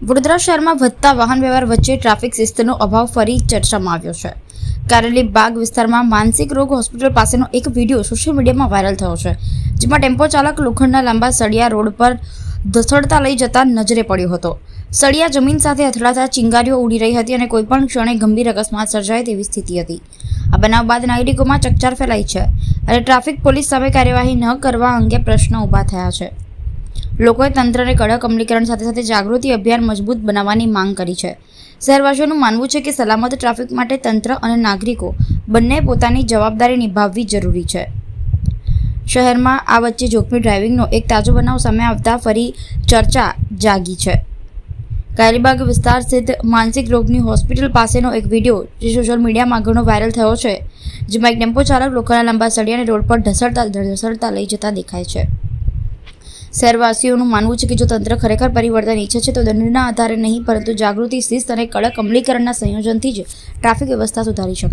વડોદરા શહેરમાં વધતા વાહન વ્યવહાર વચ્ચે ટ્રાફિક શિસ્તનો અભાવ ફરી ચર્ચામાં આવ્યો છે. કારેલી બાગ વિસ્તારમાં માનસિક રોગ હોસ્પિટલ પાસેનો એક વિડીયો સોશિયલ મીડિયામાં વાયરલ થયો છે, જેમાં ટેમ્પો ચાલક લોખંડના લાંબા સળિયા રોડ પર ધસડતા લઈ જતા નજરે પડ્યો હતો. સળિયા જમીન સાથે અથડાતા ચિંગારીઓ ઉડી રહી હતી અને કોઈપણ ક્ષણે ગંભીર અકસ્માત સર્જાય તેવી સ્થિતિ હતી. આ બનાવ બાદ નાગરિકોમાં ચકચાર ફેલાઈ છે અને ટ્રાફિક પોલીસ સામે કાર્યવાહી ન કરવા અંગે પ્રશ્નો ઊભા થયા છે. લોકોએ તંત્રને કડક અમલીકરણ સાથે સાથે જાગૃતિ અભિયાન મજબૂત બનાવવાની માંગ કરી છે. શહેરવાસીઓનું માનવું છે કે સલામત ટ્રાફિક માટે તંત્ર અને નાગરિકો બંને પોતાની જવાબદારી નિભાવવી જરૂરી છે. શહેરમાં આ વચ્ચે જોખમી ડ્રાઇવિંગનો એક તાજો બનાવ સામે આવતા ફરી ચર્ચા જાગી છે. કારેલીબાગ વિસ્તાર સ્થિત માનસિક રોગની હોસ્પિટલ પાસેનો એક વિડીયો જે સોશિયલ મીડિયામાં ઘણો વાયરલ થયો છે, જેમાં એક ટેમ્પો ચાલક લોકોના લાંબા સળિયાને રોડ પર ઢસડતા લઈ જતા દેખાય છે. શહેરવાસીઓનું માનવું છે કે જો તંત્ર ખરેખર પરિવર્તન ઈચ્છે છે તો દંડના આધારે નહીં, પરંતુ જાગૃતિ, શિસ્ત અને કડક અમલીકરણના સંયોજનથી જ ટ્રાફિક વ્યવસ્થા સુધારી શકે.